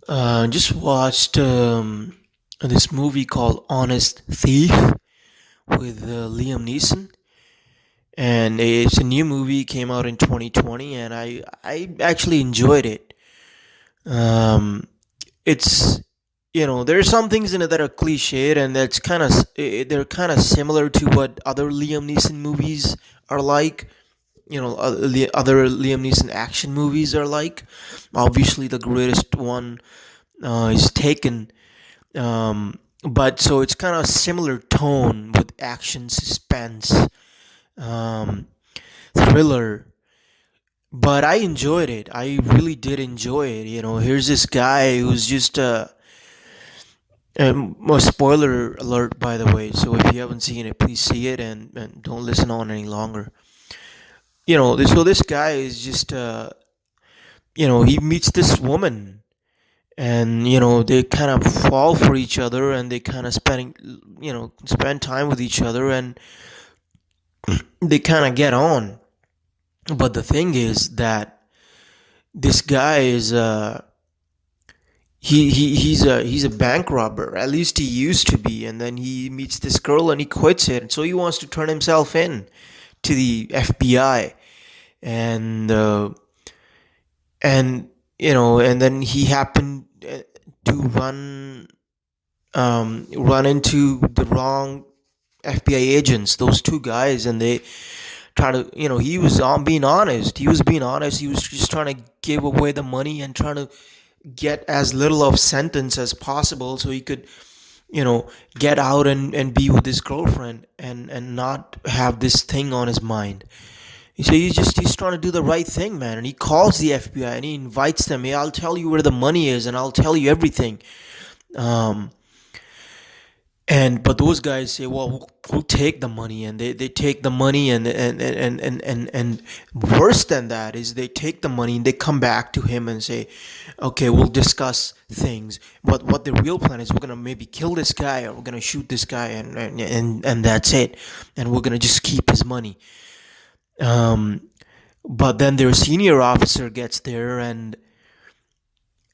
Just watched this movie called Honest Thief with Liam Neeson, and it's a new movie. Came out in 2020, and I actually enjoyed it. Um, it's there are some things in it that are cliched, and that's they're kind of similar to what other Liam Neeson movies are like. Other Liam Neeson action movies are like. Obviously, the greatest one is Taken. But so it's kind of similar tone with action, suspense, um, thriller. But I enjoyed it. I really did enjoy it. Here's this guy who's just a spoiler alert, by the way. So if you haven't seen it, please see it and don't listen on any longer. So this guy is just he meets this woman, and they kind of fall for each other, and they kind of spend time with each other, and they kind of get on. But the thing is that this guy is he's a bank robber. At least he used to be, and then he meets this girl and he quits it, and so he wants to turn himself in to the FBI. And uh, and you know and then he happened to run into the wrong FBI agents, those two guys, and they try to, he was on being honest. He was being honest. He was just trying to give away the money and trying to get as little of sentence as possible so he could, get out and be with his girlfriend and not have this thing on his mind. So he's trying to do the right thing, man. And he calls the FBI and he invites them. Hey, I'll tell you where the money is and I'll tell you everything. Um, and but those guys say, well, we'll take the money, and they take the money, and worse than that is they take the money and they come back to him and say, okay, we'll discuss things. But what the real plan is, we're gonna maybe kill this guy, or we're gonna shoot this guy, and that's it, and we're gonna just keep his money. Um, but then their senior officer gets there, and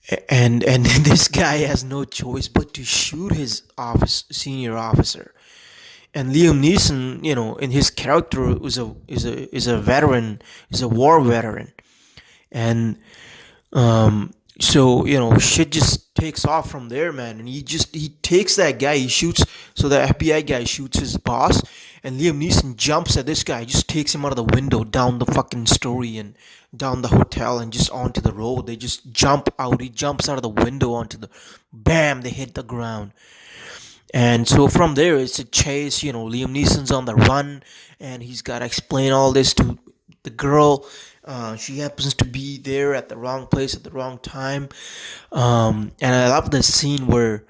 this guy has no choice but to shoot his senior officer. And Liam Neeson, in his character, is a veteran, is a war veteran, and so shit just takes off from there, man. And he takes that guy, he shoots. So the FBI guy shoots his boss, and Liam Neeson jumps at this guy, just takes him out of the window, down the fucking story, and down the hotel, and just onto the road. They just jump out. He jumps out of the window onto the, bam, they hit the ground. And so from there, it's a chase. Liam Neeson's on the run, and he's got to explain all this to the girl. She happens to be there at the wrong place at the wrong time. And I love the scene where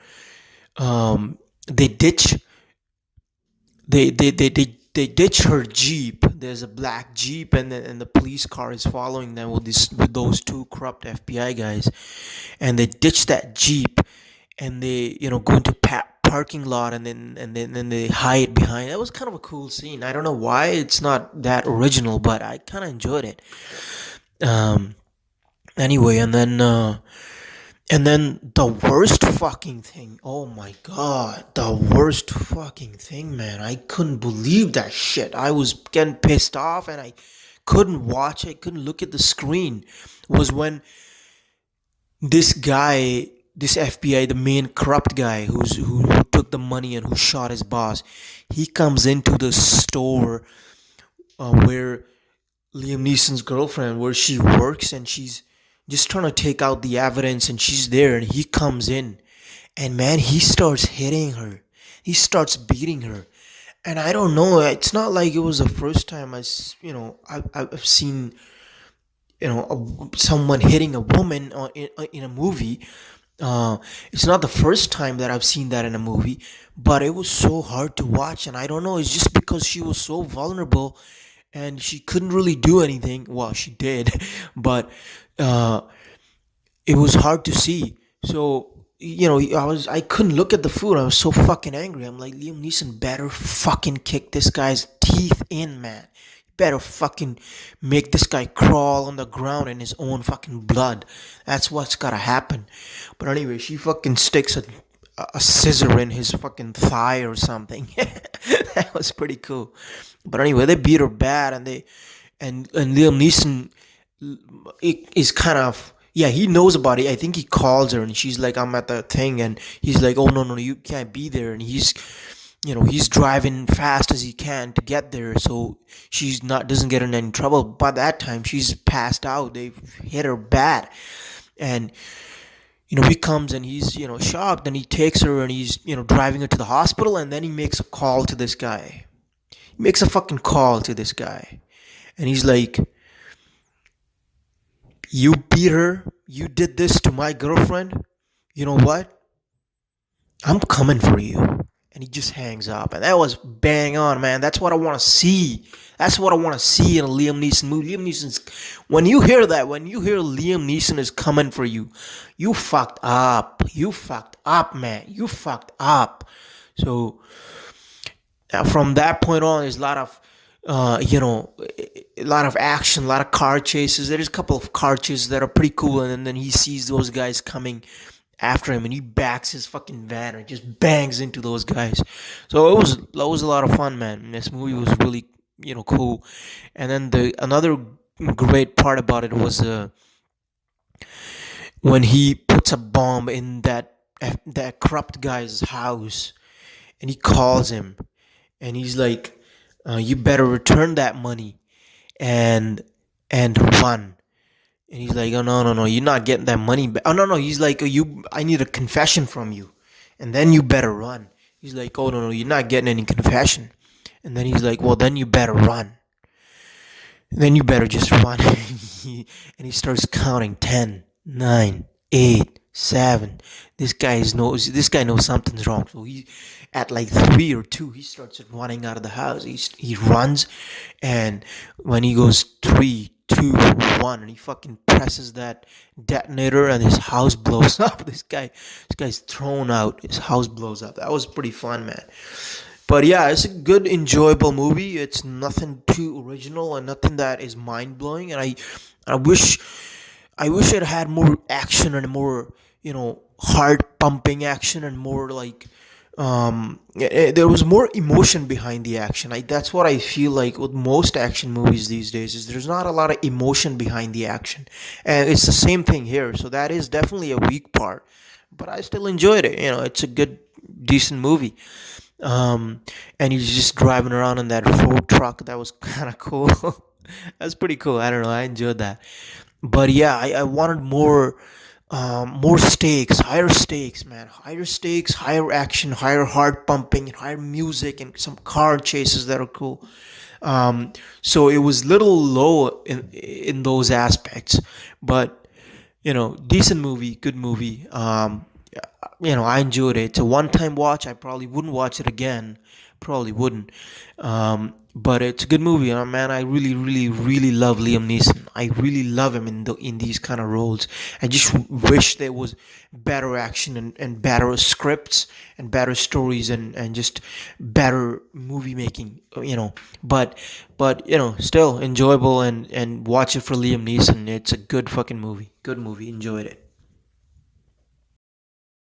they ditch they ditch her jeep. There's a black jeep, and the police car is following them with those two corrupt FBI guys, and they ditch that jeep, and they go into parking lot, and then they hide behind. That was kind of a cool scene. I don't know why it's not that original, but I kind of enjoyed it. Um, anyway, and then the worst fucking thing. Oh my god, the worst fucking thing, man. I couldn't believe that shit. I was getting pissed off, and I couldn't watch. I couldn't look at the screen. Was when this guy, this FBI, the main corrupt guy who took the money and who shot his boss, he comes into the store where Liam Neeson's girlfriend, where she works, and she's just trying to take out the evidence, and she's there, and he comes in, and man, he starts hitting her. He starts beating her. And I don't know, it's not like it was the first time I've seen, someone hitting a woman in a movie. It's not the first time that I've seen that in a movie, but it was so hard to watch, and I don't know. It's just because she was so vulnerable, and she couldn't really do anything. Well, she did, but uh, it was hard to see. So I couldn't look at the food. I was so fucking angry. I'm like, Liam Neeson better fucking kick this guy's teeth in, man. better fucking make this guy crawl on the ground in his own fucking blood. That's what's gotta happen. But anyway, she fucking sticks a scissor in his fucking thigh or something. That was pretty cool. But anyway, they beat her bad, and Liam Neeson is kind of, yeah, he knows about it. I think he calls her and she's like, I'm at the thing, and he's like, oh no no no, you can't be there, and he's driving fast as he can to get there, so she's not doesn't get in any trouble. By that time, she's passed out. They've hit her bad, and he comes and he's shocked, and he takes her and he's driving her to the hospital, and then he makes a call to this guy. He makes a fucking call to this guy, and he's like, "You beat her. You did this to my girlfriend. You know what? I'm coming for you." And he just hangs up. And that was bang on, man. That's what I want to see. That's what I want to see in a Liam Neeson movie. Liam Neeson's, when you hear that, when you hear Liam Neeson is coming for you, you fucked up. You fucked up, man. You fucked up. So from that point on, there's a lot of, a lot of action, a lot of car chases. There's a couple of car chases that are pretty cool, and then he sees those guys coming after him, and he backs his fucking van and just bangs into those guys. So that was a lot of fun, man. This movie was really cool. And then the another great part about it was when he puts a bomb in that corrupt guy's house, and he calls him, and he's like, "You better return that money and run." And he's like, "Oh no, no, no! You're not getting that money back." Oh no, no! He's like, I need a confession from you, and then you better run." He's like, "Oh no, no! You're not getting any confession." And then he's like, "Well, then you better run. And then you better just run." And he starts counting 10, 9, 8, 7. This guy knows something's wrong. So he, at like 3 or 2, he starts running out of the house. He runs, and when he goes 3, 2, 1, and he fucking presses that detonator, and his house blows up. This guy's thrown out. His house blows up. That was pretty fun, man. But yeah, it's a good, enjoyable movie. It's nothing too original and nothing that is mind blowing. And I wish, it had more action and more, heart pumping action, and more like, there was more emotion behind the action. That's what I feel like with most action movies these days, is there's not a lot of emotion behind the action, and it's the same thing here. So that is definitely a weak part, but I still enjoyed it. It's a good, decent movie. And he's just driving around in that Ford truck. That was kind of cool. That's pretty cool. I don't know. I enjoyed that. But yeah, I wanted more stakes, man. Higher stakes, higher action, higher heart pumping, higher music, and some car chases that are cool. So it was little low in those aspects, but decent movie, good movie. I enjoyed it. It's a one-time watch. I probably wouldn't watch it again. Probably wouldn't. But it's a good movie, man. I really, really, really love Liam Neeson. I really love him in these kind of roles. I just wish there was better action, and better scripts, and better stories, and just better movie making. But still enjoyable, and watch it for Liam Neeson. It's a good fucking movie. Good movie. Enjoyed it.